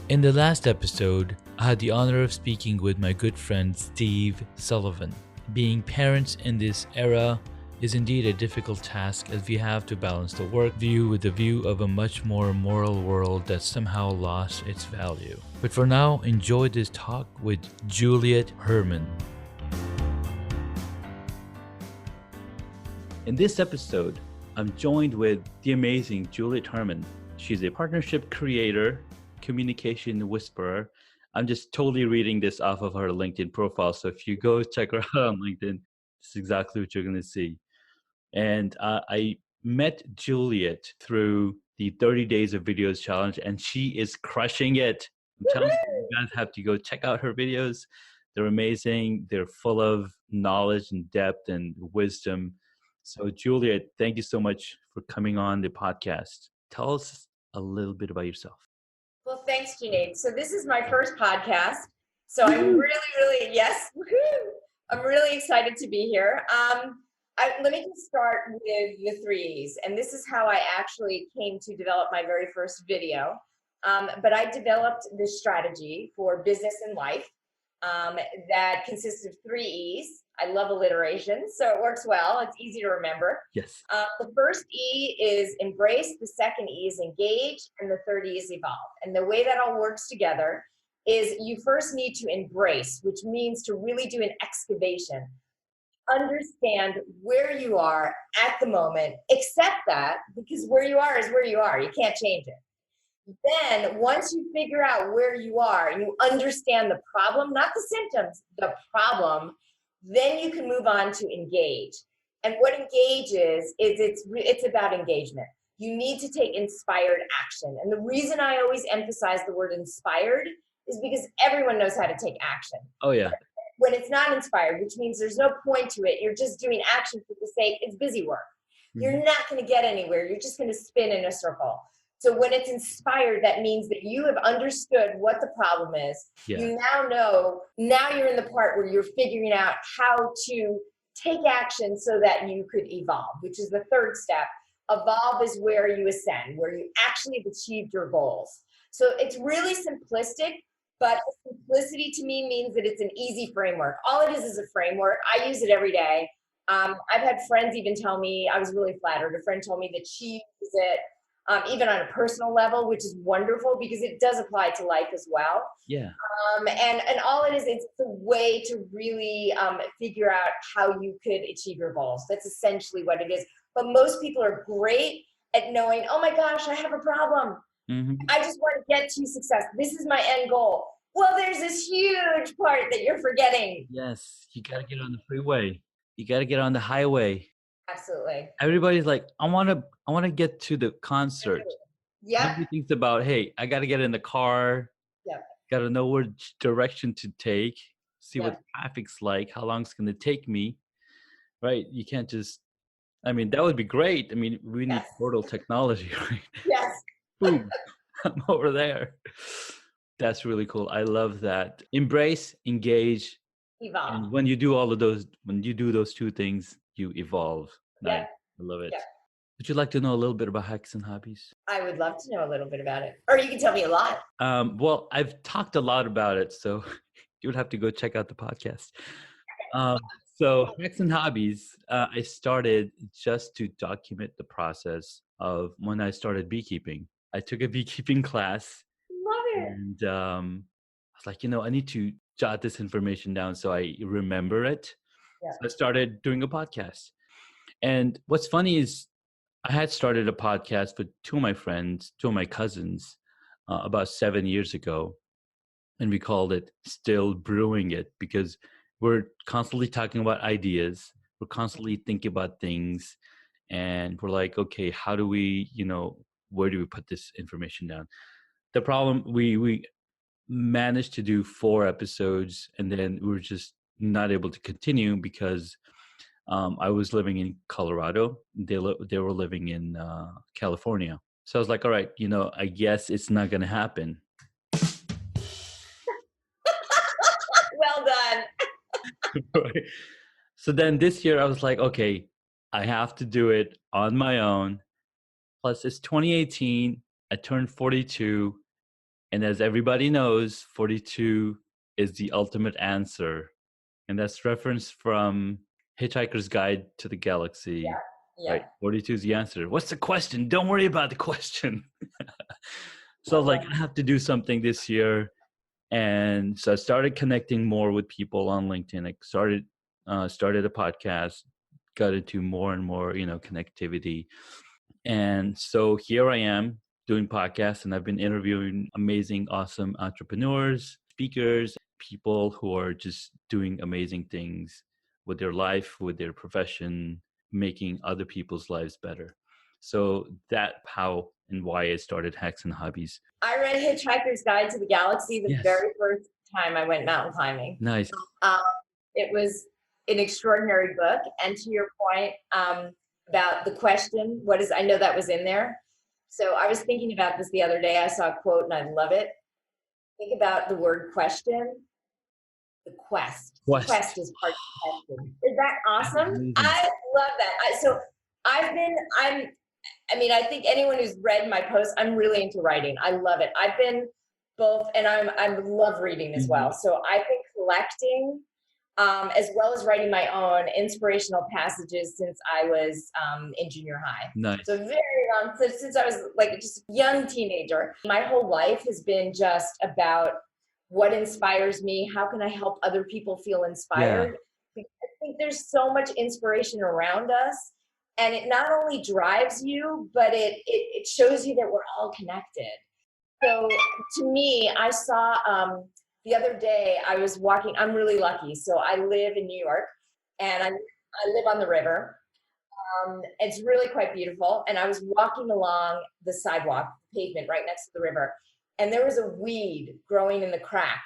In the last episode, I had the honor of speaking with my good friend Steve Sullivan. Being parents in this era is indeed a difficult task, as we have to balance the work view with the view of a much more moral world that somehow lost its value. But for now, enjoy this talk with Juliet Herman. In this episode, I'm joined with the amazing Juliet Herman. She's a partnership creator, communication whisperer. I'm just totally reading this off of her LinkedIn profile. So if you go check her out on LinkedIn, this is exactly what you're going to see. And I met Juliet through the 30 Days of Videos challenge, and she is crushing it. I'm telling you, you guys have to go check out her videos. They're amazing. They're full of knowledge and depth and wisdom. So Juliet, thank you so much for coming on the podcast. Tell us a little bit about yourself. Well, thanks, Junaid. So this is my first podcast. So I'm really, yes, I'm really excited to be here. Let me just start with the 3Es. And this is how I actually came to develop my very first video. But I developed this strategy for business and life that consists of 3Es. I love alliteration, so it works well. It's easy to remember. Yes. The first E is embrace, the second E is engage, and the third E is evolve. And the way that all works together is you first need to embrace, which means to really do an excavation. Understand where you are at the moment, accept that, because where you are is where you are. You can't change it. Then once you figure out where you are and you understand the problem, not the symptoms, the problem, then you can move on to engage. And what engage is it's about engagement. You need to take inspired action. And the reason I always emphasize the word inspired is because everyone knows how to take action. Oh, yeah. When it's not inspired, which means there's no point to it, you're just doing action for the sake, it's busy work. Mm-hmm. You're not going to get anywhere. You're just going to spin in a circle. So when it's inspired, that means that you have understood what the problem is. Yeah. You now know, now you're in the part where you're figuring out how to take action so that you could evolve, which is the third step. Evolve is where you ascend, where you actually have achieved your goals. So it's really simplistic, but simplicity to me means that it's an easy framework. All it is a framework. I use it every day. I've had friends even tell me, I was really flattered. A friend told me that she uses it even on a personal level, which is wonderful because it does apply to life as well. Yeah. And all it is, it's a way to really figure out how you could achieve your goals. That's essentially what it is. But most people are great at knowing, oh my gosh, I have a problem. Mm-hmm. I just want to get to success. This is my end goal. Well, there's this huge part that you're forgetting. Yes, you got to get on the freeway. You got to get on the highway. Absolutely. Everybody's like, I want to get to the concert. Yeah. Everything's about, hey, I got to get in the car. Yeah. Got to know which direction to take, see what traffic's like, how long it's going to take me. Right? You can't just, I mean, that would be great. I mean, we need portal technology, right? Yes. Boom, I'm over there. That's really cool. I love that. Embrace, engage, evolve. And when you do all of those, when you do those two things, you evolve. Yeah. I love it. Yeah. Would you like to know a little bit about hacks and hobbies? I would love to know a little bit about it. Or you can tell me a lot. Well, I've talked a lot about it, so you would have to go check out the podcast. So hacks and hobbies, I started just to document the process of when I started beekeeping. I took a beekeeping class. Love it. And I was like, I need to jot this information down so I remember it. Yeah. So I started doing a podcast. And what's funny is I had started a podcast with two of my friends, two of my cousins, about 7 years ago. And we called it Still Brewing It because we're constantly talking about ideas. We're constantly thinking about things. And we're like, okay, how do we, where do we put this information down? The problem, we managed to do 4 episodes and then we were just not able to continue because I was living in Colorado. They were living in California. So I was like, all right, I guess it's not going to happen. Well done. Right. So then this year I was like, okay, I have to do it on my own. Plus it's 2018. I turned 42. And as everybody knows, 42 is the ultimate answer. And that's referenced from Hitchhiker's Guide to the Galaxy. Yeah. Right? 42 is the answer. What's the question? Don't worry about the question. So like, I have to do something this year. And so I started connecting more with people on LinkedIn. I started a podcast, got into more and more, connectivity. And so here I am doing podcasts, and I've been interviewing amazing, awesome entrepreneurs, speakers, people who are just doing amazing things with their life, with their profession, making other people's lives better. So that's how and why I started Hacks and Hobbies. I read Hitchhiker's Guide to the Galaxy the very first time I went mountain climbing. Nice. It was an extraordinary book. And to your point about the question, I know that was in there. So I was thinking about this the other day. I saw a quote and I love it. Think about the word question. The quest. The quest is part of the question. Is that awesome? I love that. I think anyone who's read my posts, I'm really into writing. I love it. I've been both, and I love reading as well. So I've been collecting as well as writing my own inspirational passages since I was in junior high. Nice. So very long, since I was like just a young teenager. My whole life has been just about what inspires me. How can I help other people feel inspired? Yeah. I think there's so much inspiration around us. And it not only drives you, but it shows you that we're all connected. So to me, I saw the other day, I was walking, I'm really lucky. So I live in New York and I live on the river. It's really quite beautiful. And I was walking along the sidewalk, pavement right next to the river. And there was a weed growing in the crack.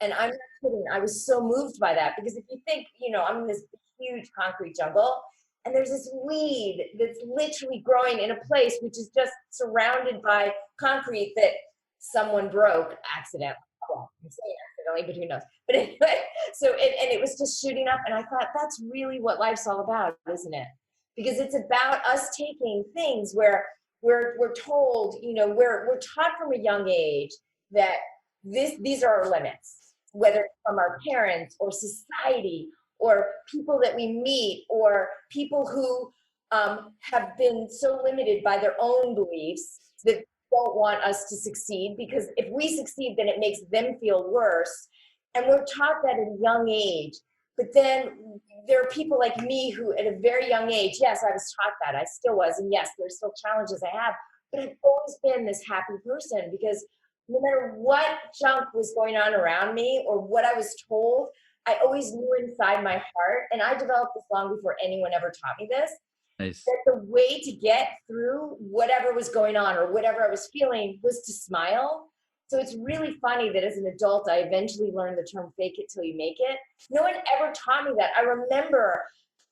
And I'm not kidding, I was so moved by that because if you think, I'm in this huge concrete jungle, and there's this weed that's literally growing in a place which is just surrounded by concrete that someone broke accidentally. Well, I'm saying accidentally, but who knows? But anyway, and it was just shooting up, and I thought that's really what life's all about, isn't it? Because it's about us taking things where we're told, we're taught from a young age that these are our limits, whether from our parents or society or people that we meet, or people who have been so limited by their own beliefs that don't want us to succeed, because if we succeed, then it makes them feel worse. And we're taught that at a young age. But then there are people like me who at a very young age, yes, I was taught that, I still was, and yes, there's still challenges I have, but I've always been this happy person because no matter what junk was going on around me or what I was told, I always knew inside my heart, and I developed this long before anyone ever taught me this, that the way to get through whatever was going on or whatever I was feeling was to smile. So it's really funny that as an adult, I eventually learned the term fake it till you make it. No one ever taught me that. I remember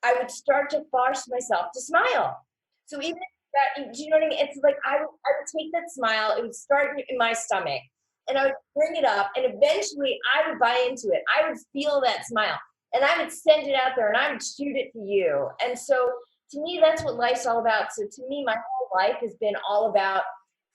I would start to force myself to smile. So even that, do you know what I mean? It's like I would take that smile, it would start in my stomach, and I would bring it up, and eventually I would buy into it. I would feel that smile, and I would send it out there, and I would shoot it to you. And so to me, that's what life's all about. So to me, my whole life has been all about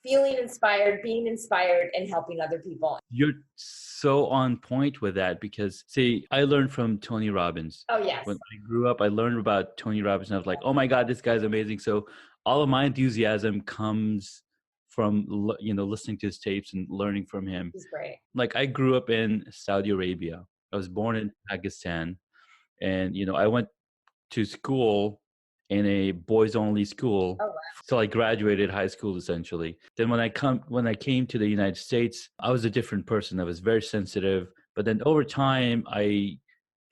feeling inspired, being inspired, and helping other people. You're so on point with that because, see, I learned from Tony Robbins. Oh, yes. When I grew up, I learned about Tony Robbins, and I was like, oh my God, this guy's amazing. So all of my enthusiasm comes from, listening to his tapes and learning from him. He's great. Like, I grew up in Saudi Arabia. I was born in Pakistan. And, I went to school in a boys-only school. Oh, wow. So I graduated high school essentially. Then when I came to the United States, I was a different person. I was very sensitive. But then over time, I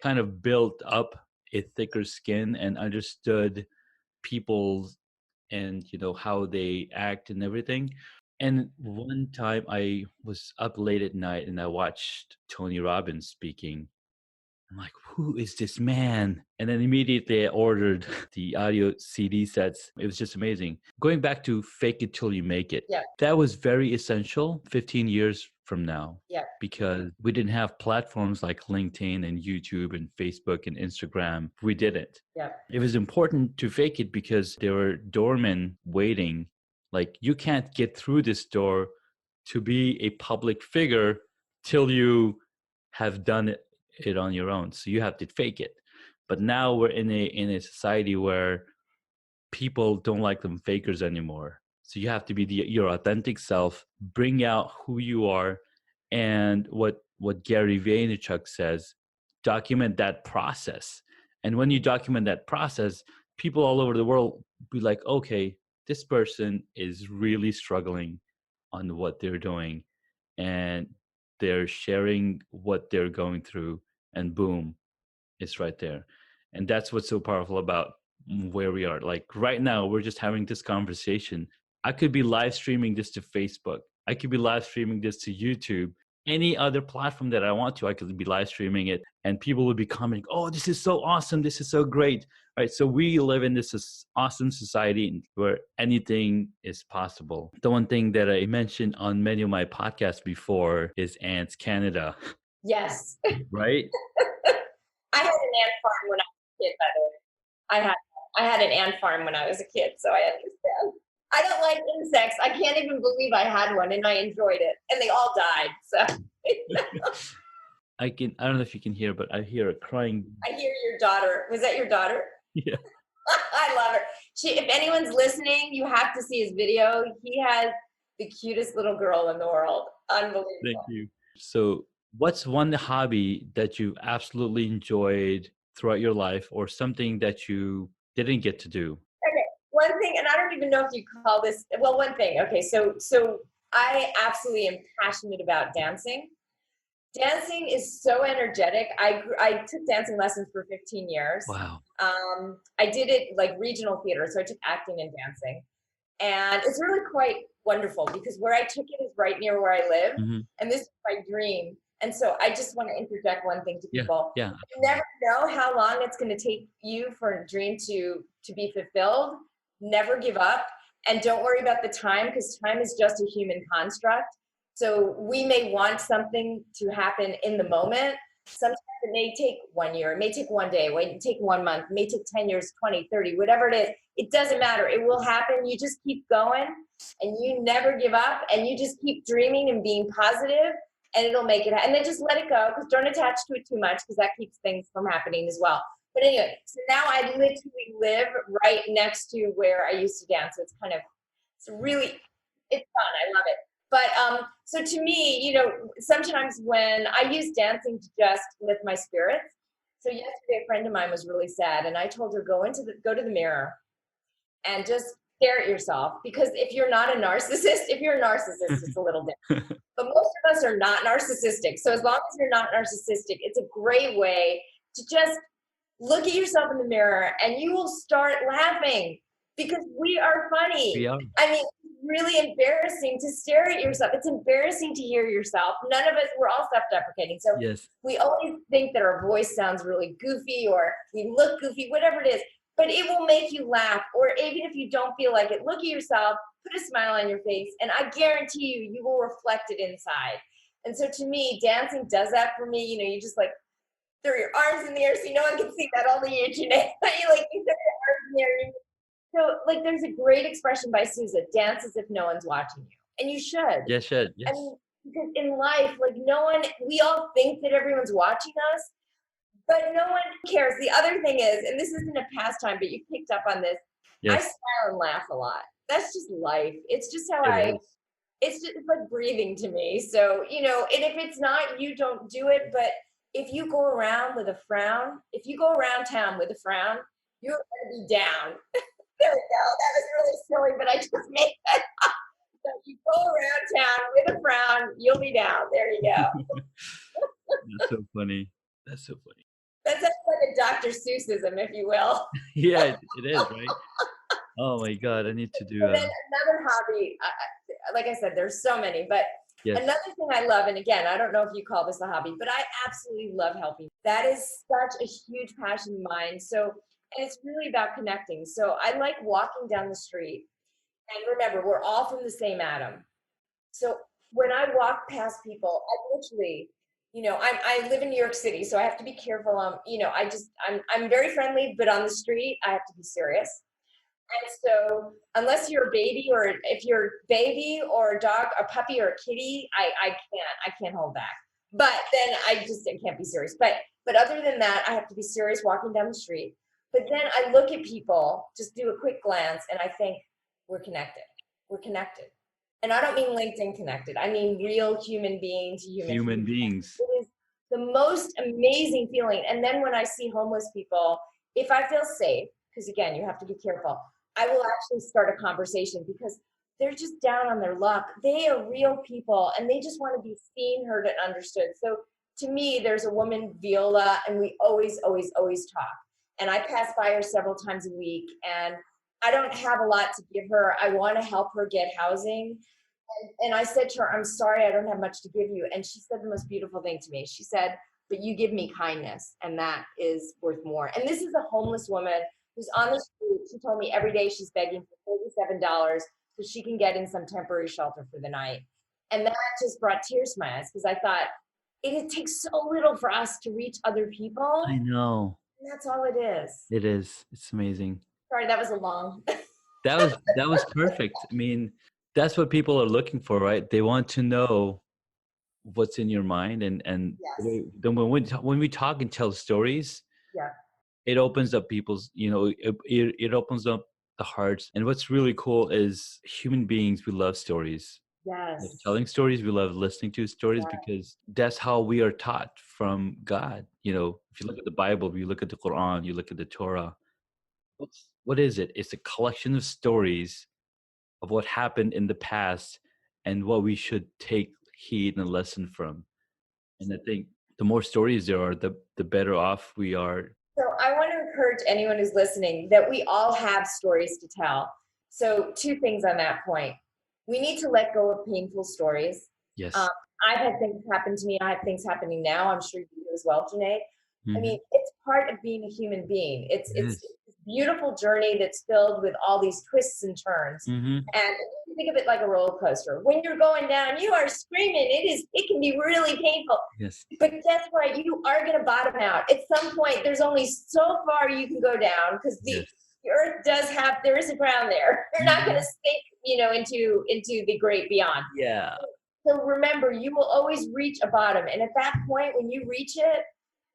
kind of built up a thicker skin and understood people and how they act and everything. And one time I was up late at night and I watched Tony Robbins speaking. I'm like, who is this man? And then immediately I ordered the audio CD sets. It was just amazing. Going back to fake it till you make it. Yeah. That was very essential 15 years from now. Yeah. Because we didn't have platforms like LinkedIn and YouTube and Facebook and Instagram. We didn't. Yeah. It was important to fake it because there were doormen waiting. Like, you can't get through this door to be a public figure till you have done it on your own. So you have to fake it. But now we're in a society where people don't like them fakers anymore. So you have to be your authentic self, bring out who you are, and what Gary Vaynerchuk says, document that process. And when you document that process, people all over the world be like, okay, this person is really struggling on what they're doing, and they're sharing what they're going through, and boom, it's right there. And that's what's so powerful about where we are. Like right now, we're just having this conversation. I could be live streaming this to Facebook. I could be live streaming this to YouTube. Any other platform that I want to, I could be live streaming it, and people would be commenting, "Oh, this is so awesome! This is so great!" Right? So we live in this awesome society where anything is possible. The one thing that I mentioned on many of my podcasts before is Ants Canada. Yes. Right? I had an ant farm when I was a kid, by the way. I had an ant farm when I was a kid, so I understand. I don't like insects. I can't even believe I had one, and I enjoyed it, and they all died. So I don't know if you can hear, but I hear a crying. I hear your daughter. Was that your daughter? Yeah. I love her. If anyone's listening, you have to see his video. He has the cutest little girl in the world. Unbelievable. Thank you. So, what's one hobby that you've absolutely enjoyed throughout your life, or something that you didn't get to do? Okay, one thing, and I don't even know if you call this, well, one thing. Okay, so I absolutely am passionate about dancing. Dancing is so energetic. I took dancing lessons for 15 years. Wow. I did it like regional theater, so I took acting and dancing. And it's really quite wonderful because where I took it is right near where I live. Mm-hmm. And this is my dream. And so I just want to interject one thing to people. Yeah. You never know how long it's going to take you for a dream to be fulfilled. Never give up. And don't worry about the time, because time is just a human construct. So we may want something to happen in the moment. Sometimes it may take 1 year, it may take 1 day, it may take 1 month, it may take 10 years, 20, 30, whatever it is. It doesn't matter. It will happen. You just keep going, and you never give up, and you just keep dreaming and being positive, and it'll make it. And then just let it go, because don't attach to it too much, because that keeps things from happening as well. But anyway, so now I literally live right next to where I used to dance. So it's kind of, it's fun. I love it. But so to me, you know, sometimes when I use dancing to just lift my spirits. So yesterday, a friend of mine was really sad, and I told her, go to the mirror and just stare at yourself. Because if you're not a narcissist, if you're a narcissist, it's a little different. But most of us are not narcissistic. So as long as you're not narcissistic, it's a great way to just look at yourself in the mirror, and you will start laughing, because we are funny. We are. I mean, really embarrassing to stare at yourself. It's embarrassing to hear yourself. None of us, we're all self-deprecating. So yes, we always think that our voice sounds really goofy, or we look goofy, whatever it is, but it will make you laugh. Or even if you don't feel like it, look at yourself, put a smile on your face, and I guarantee you, you will reflect it inside. And so to me, dancing does that for me. You know, you just like throw your arms in the air so no one can see that, only you, Juliet. You throw your arms in the air. So, like, there's a great expression by Sousa: dance as if no one's watching you. And you should. yes, should. Yes. I mean, because in life, like, we all think that everyone's watching us, but no one cares. The other thing is, and this isn't a pastime, but you picked up on this, yes. I smile and laugh a lot. That's just life. It's just how it's like breathing to me. So, you know, and if it's not, you don't do it. But if you go around with a frown, if you go around town with a frown, you're going to be down. There we go. That was really silly, but I just made that up. So you go around town with a frown, you'll be down. There you go. That's so funny. That's so funny. That's like a Dr. Seussism, if you will. Yeah, it is, right? Oh my God, I need to do then another hobby. Like I said, there's so many, but yes. Another thing I love, and again, I don't know if you call this a hobby, but I absolutely love helping. That is such a huge passion of mine. So, and it's really about connecting. So I like walking down the street, and remember, we're all from the same atom. So when I walk past people, I literally, you know, I live in New York City, so I have to be careful. You know, I'm very friendly, but on the street, I have to be serious. And so unless you're a baby, or if you're a baby or a dog, a puppy or a kitty, I can't hold back. But then I can't be serious. But other than that, I have to be serious walking down the street. But then I look at people, just do a quick glance, and I think we're connected. We're connected. And I don't mean LinkedIn connected. I mean real human being to Human beings. It is the most amazing feeling. And then when I see homeless people, if I feel safe, because again, you have to be careful, I will actually start a conversation because they're just down on their luck. They are real people and they just want to be seen, heard, and understood. So to me, there's a woman, Viola, and we always, always, always talk. And I pass by her several times a week, and I don't have a lot to give her. I want to help her get housing. And I said to her, I'm sorry, I don't have much to give you. And she said the most beautiful thing to me. She said, but you give me kindness, and that is worth more. And this is a homeless woman who's on the street. She told me every day she's begging for $37 so she can get in some temporary shelter for the night. And that just brought tears to my eyes because I thought, it takes so little for us to reach other people. I know. And that's all it is. It is. It's amazing. Sorry, that was a long. That was perfect. I mean, that's what people are looking for, right? They want to know what's in your mind, and Yes. then when we talk and tell stories, Yeah. it opens up people's, it opens up the hearts. And what's really cool is human beings, we love stories. Yes. We love telling stories, we love listening to stories, because that's how we are taught from God. If you look at the Bible, if you look at the Quran, you look at the Torah, what is it? It's a collection of stories of what happened in the past and what we should take heed and a lesson from. And I think the more stories there are, the better off we are. So I want to encourage anyone who's listening that we all have stories to tell. So 2 things on that point. We need to let go of painful stories. Yes. I've had things happen to me. I have things happening now. I'm sure you do as well, Junaid. Mm-hmm. I mean, it's part of being a human being. It's this beautiful journey that's filled with all these twists and turns. Mm-hmm. And think of it like a roller coaster. When you're going down, you are screaming. It can be really painful. Yes. But guess what? You are going to bottom out. At some point, there's only so far you can go down because the earth there is a ground there. You're not going to sink, into the great beyond. Yeah. So remember, you will always reach a bottom. And at that point, when you reach it,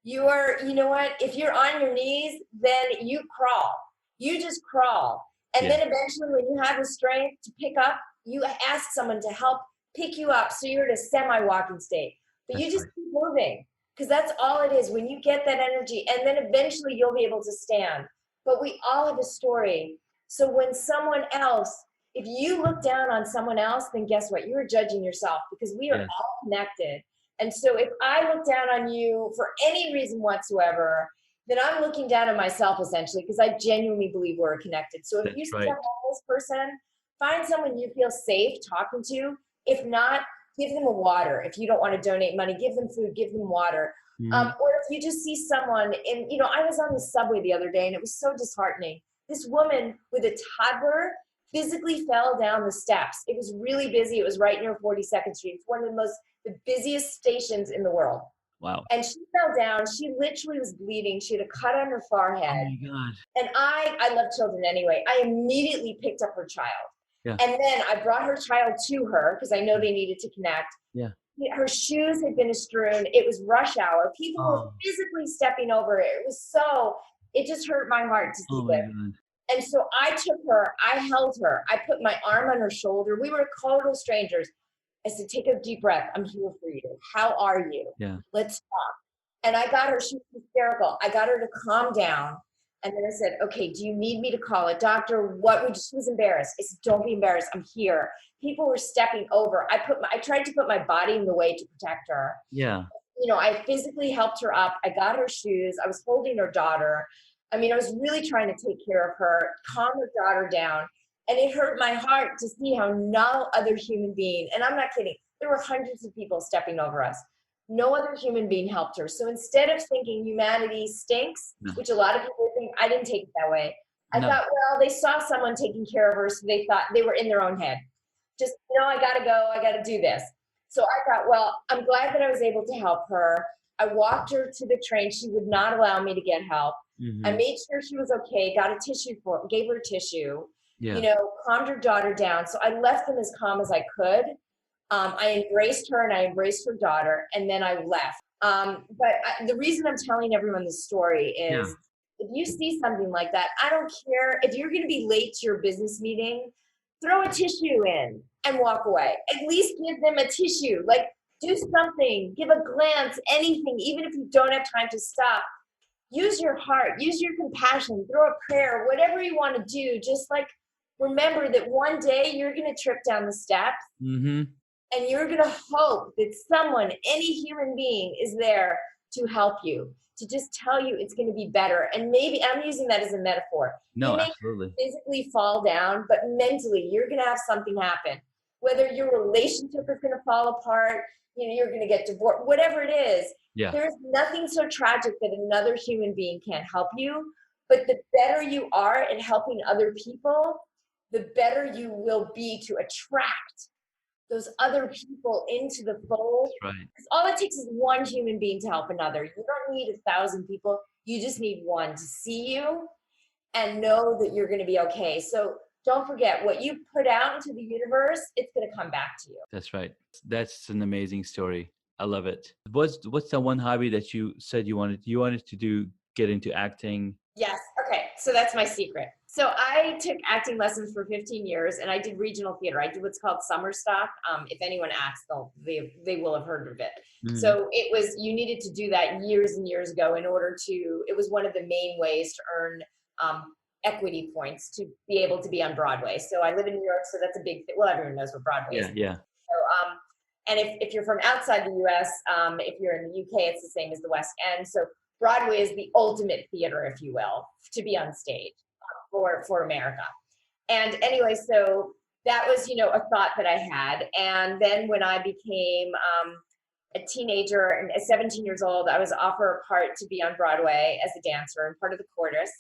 if you're on your knees, then you crawl. You just crawl. And then eventually when you have the strength to pick up, you ask someone to help pick you up so you're in a semi-walking state. But you just keep moving because that's all it is. When you get that energy, and then eventually you'll be able to stand. But we all have a story. So when someone else, if you look down on someone else, then guess what? You're judging yourself because we are all connected. And so if I look down on you for any reason whatsoever, then I'm looking down on myself essentially because I genuinely believe we're connected. So if you see a homeless person, find someone you feel safe talking to. If not, give them a water. If you don't want to donate money, give them food, give them water. Or if you just see someone I was on the subway the other day and it was so disheartening. This woman with a toddler physically fell down the steps. It was really busy. It was right near 42nd Street. It's one of the busiest stations in the world. Wow. And she fell down. She literally was bleeding. She had a cut on her forehead. Oh my God. And I love children anyway. I immediately picked up her child. Yeah. And then I brought her child to her because I know they needed to connect. Yeah. Her shoes had been strewn. It was rush hour. People were physically stepping over it. It just hurt my heart to see this. And so I took her, I held her, I put my arm on her shoulder. We were total strangers. I said, take a deep breath. I'm here for you. How are you? Yeah. Let's talk. And I got her, she was hysterical. I got her to calm down. And then I said, okay, do you need me to call a doctor? She was embarrassed. I said, don't be embarrassed. I'm here. People were stepping over. I tried to put my body in the way to protect her. Yeah. I physically helped her up. I got her shoes. I was holding her daughter. I was really trying to take care of her, calm her daughter down. And it hurt my heart to see how no other human being, and I'm not kidding, there were hundreds of people stepping over us. No other human being helped her. So instead of thinking humanity stinks, which a lot of people think, I didn't take it that way. I thought, well, they saw someone taking care of her, so they thought they were in their own head. Just, I got to go, I got to do this. So I thought, well, I'm glad that I was able to help her. I walked her to the train. She would not allow me to get help. I made sure she was okay, got a tissue gave her a tissue, calmed her daughter down. So I left them as calm as I could. I embraced her and I embraced her daughter, and then I left. The reason I'm telling everyone this story is if you see something like that, I don't care if you're going to be late to your business meeting, throw a tissue in and walk away. At least give them a tissue. Like, do something, give a glance, anything, even if you don't have time to stop. Use your heart, use your compassion, throw a prayer, whatever you want to do. Just like remember that one day you're going to trip down the steps. And you're going to hope that someone, any human being, is there to help you, to just tell you it's going to be better. And maybe I'm using that as a metaphor. No, you may absolutely. physically fall down, but mentally you're going to have something happen. Whether your relationship is going to fall apart, you're going to get divorced, whatever it is. There's nothing so tragic that another human being can't help you. But the better you are at helping other people, the better you will be to attract those other people into the fold. That's right. Because all it takes is one human being to help another. You don't need 1,000 people. You just need one to see you and know that you're going to be okay. So don't forget, what you put out into the universe, it's going to come back to you. That's right. That's an amazing story. I love it. What's the one hobby that you said you wanted to get into acting? Yes. Okay. So that's my secret. So I took acting lessons for 15 years and I did regional theater. I did what's called summer stock. If anyone asks, they will have heard of it. So you needed to do that years and years ago it was one of the main ways to earn equity points to be able to be on Broadway. So I live in New York, so that's a big thing. Well, everyone knows what Broadway is. Yeah. So, and if you're from outside the US, if you're in the UK, it's the same as the West End. So Broadway is the ultimate theater, if you will, to be on stage for America. And anyway, so that was, a thought that I had. And then when I became a teenager and at 17 years old, I was offered a part to be on Broadway as a dancer and part of the chorus.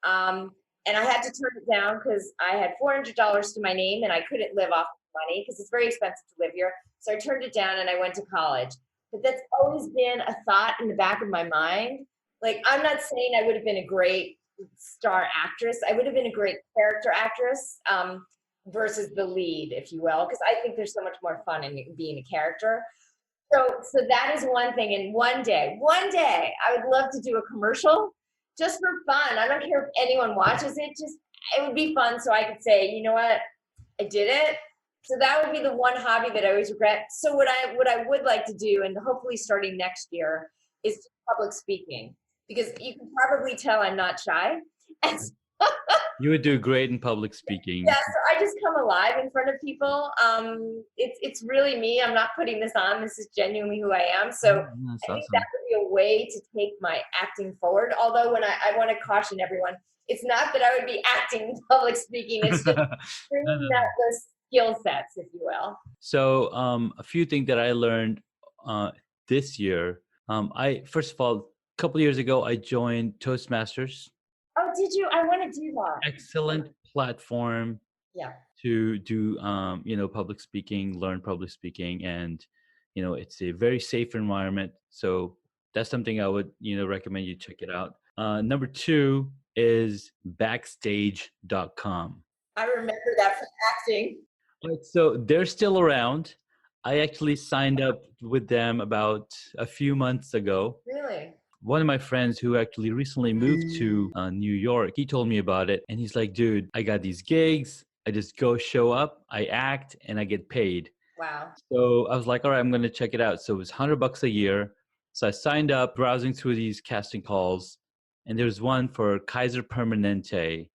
And I had to turn it down because I had $400 to my name and I couldn't live off the money because it's very expensive to live here. So I turned it down and I went to college. But that's always been a thought in the back of my mind. Like, I'm not saying I would have been a great star actress. I would have been a great character actress versus the lead, if you will, because I think there's so much more fun in being a character. So that is one thing. And one day, I would love to do a commercial just for fun. I don't care if anyone watches it. It would be fun so I could say, you know what, I did it. So that would be the one hobby that I always regret. So what I would like to do, and hopefully starting next year, is public speaking. Because you can probably tell I'm not shy. You would do great in public speaking. Yeah, so I just come alive in front of people. It's really me. I'm not putting this on. This is genuinely who I am. So I think that would be a way to take my acting forward. Although when I want to caution everyone, it's not that I would be acting in public speaking. It's just bringing out those skill sets, if you will. So a few things that I learned this year. First of all, a couple of years ago, I joined Toastmasters. Oh, did you? I want to do that. Excellent platform. Yeah. To do, public speaking, learn public speaking, and it's a very safe environment. So that's something I would recommend you check it out. Number 2 is backstage.com. I remember that from acting. Right, so they're still around. I actually signed up with them about a few months ago. Really? One of my friends who actually recently moved to New York, he told me about it. And he's like, dude, I got these gigs. I just show up, I act, and I get paid. Wow. So I was like, all right, I'm going to check it out. So it was $100 a year. So I signed up, browsing through these casting calls. And there was one for Kaiser Permanente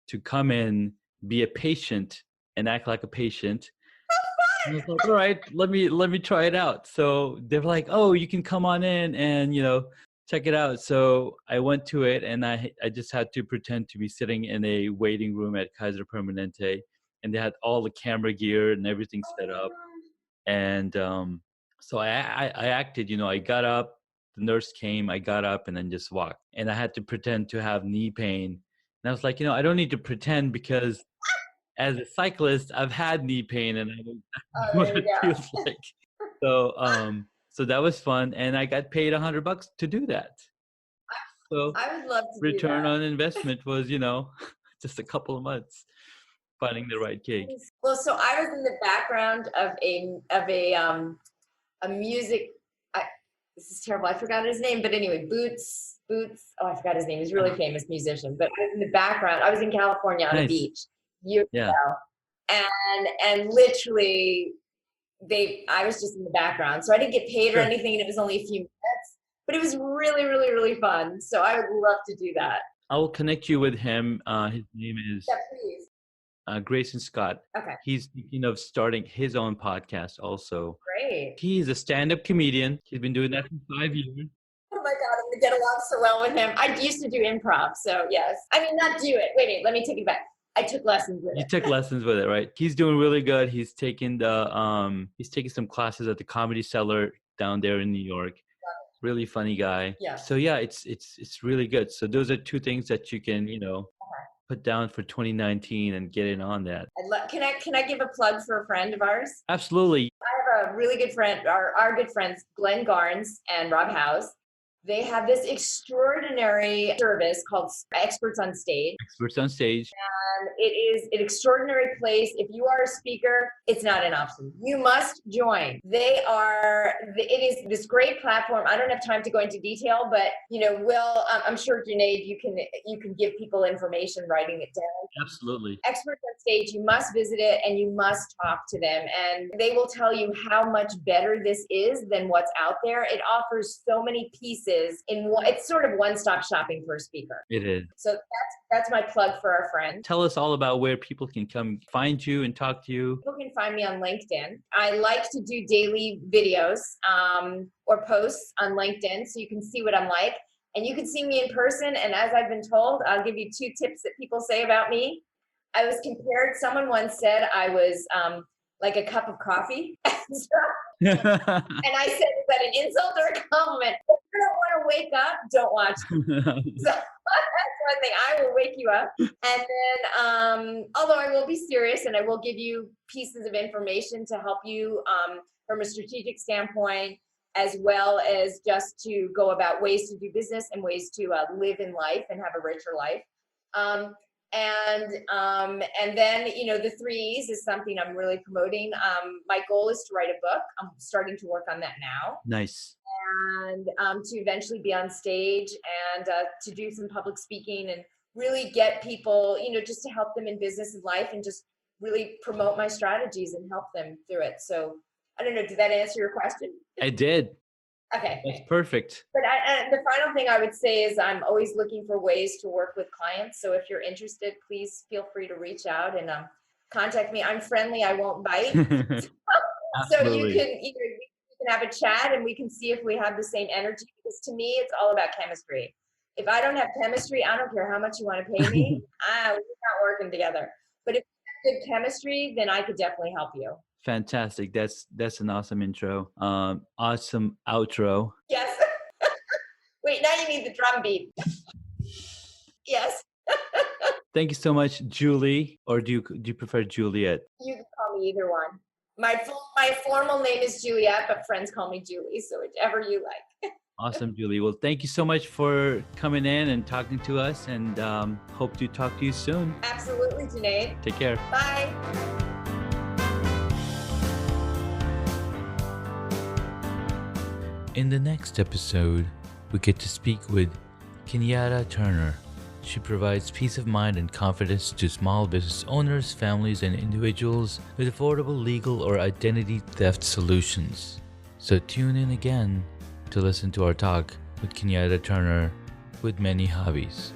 to come in, be a patient, and act like a patient. And I was like, all right, let me try it out. So they're like, oh, you can come on in and, check it out. So I went to it and I just had to pretend to be sitting in a waiting room at Kaiser Permanente, and they had all the camera gear and everything set up. And so I acted, I got up, the nurse came, I got up and then just walked. And I had to pretend to have knee pain. And I was like, I don't need to pretend because as a cyclist, I've had knee pain and I know what it feels like. So that was fun, and I got paid $100 to do that. So I would love to return do that. on investment was, just a couple of months finding the right gig. Well, so I was in the background of a music. This is terrible. I forgot his name, but anyway, Boots. Oh, I forgot his name. He's a really famous musician. But I was in the background. I was in California on a beach years ago, and literally, I was just in the background, so I didn't get paid or anything, and it was only a few minutes. But it was really, really, really fun. So I would love to do that. I will connect you with him. His name is please. Grayson Scott. Okay. He's thinking of starting his own podcast also. Great. He's a stand-up comedian. He's been doing that for 5 years. Oh my God, I'm going to get along so well with him. I used to do improv, so yes. I mean, not do it. Wait, let me take it back. I took lessons with it. You took lessons with it, right? He's doing really good. He's taking some classes at the Comedy Cellar down there in New York. Really funny guy. Yeah. So yeah, it's really good. So those are two things that you can, put down for 2019 and get in on that. Can I give a plug for a friend of ours? Absolutely. I have a really good friend, our good friends, Glenn Garnes and Rob House. They have this extraordinary service called Experts on Stage. Experts on Stage. And it is an extraordinary place. If you are a speaker, it's not an option. You must join. It is this great platform. I don't have time to go into detail, but I'm sure Junaid, you can give people information writing it down. Absolutely. Experts on Stage, you must visit it and you must talk to them, and they will tell you how much better this is than what's out there. It offers so many pieces it's sort of one-stop shopping for a speaker. It is. So that's my plug for our friend. Tell us all about where people can come find you and talk to you. People can find me on LinkedIn. I like to do daily videos or posts on LinkedIn so you can see what I'm like. And you can see me in person. And as I've been told, I'll give you 2 tips that people say about me. Someone once said I was like a cup of coffee. And I said, is that an insult or a compliment? If you don't want to wake up, don't watch me. So that's one thing. I will wake you up. And then, although I will be serious and I will give you pieces of information to help you from a strategic standpoint, as well as just to go about ways to do business and ways to live in life and have a richer life. And then, the 3 E's is something I'm really promoting. My goal is to write a book. I'm starting to work on that now. Nice. And to eventually be on stage and to do some public speaking and really get people, just to help them in business and life and just really promote my strategies and help them through it. So I don't know, did that answer your question? I did. Okay. That's perfect. But the final thing I would say is I'm always looking for ways to work with clients. So if you're interested, please feel free to reach out and contact me. I'm friendly. I won't bite. So you can have a chat and we can see if we have the same energy, because to me, it's all about chemistry. If I don't have chemistry, I don't care how much you want to pay me. We're not working together. But if you have good chemistry, then I could definitely help you. Fantastic. That's an awesome intro. Awesome outro. Yes. Wait, now you need the drum beat. Yes. Thank you so much, Julie. Or do you prefer Juliet? You can call me either one. My formal name is Juliet, but friends call me Julie, so whichever you like. Awesome, Julie. Well, thank you so much for coming in and talking to us, and hope to talk to you soon. Absolutely, Junaid. Take care. Bye. In the next episode, we get to speak with Kenyatta Turner. She provides peace of mind and confidence to small business owners, families, and individuals with affordable legal or identity theft solutions. So tune in again to listen to our talk with Kenyatta Turner with many hobbies.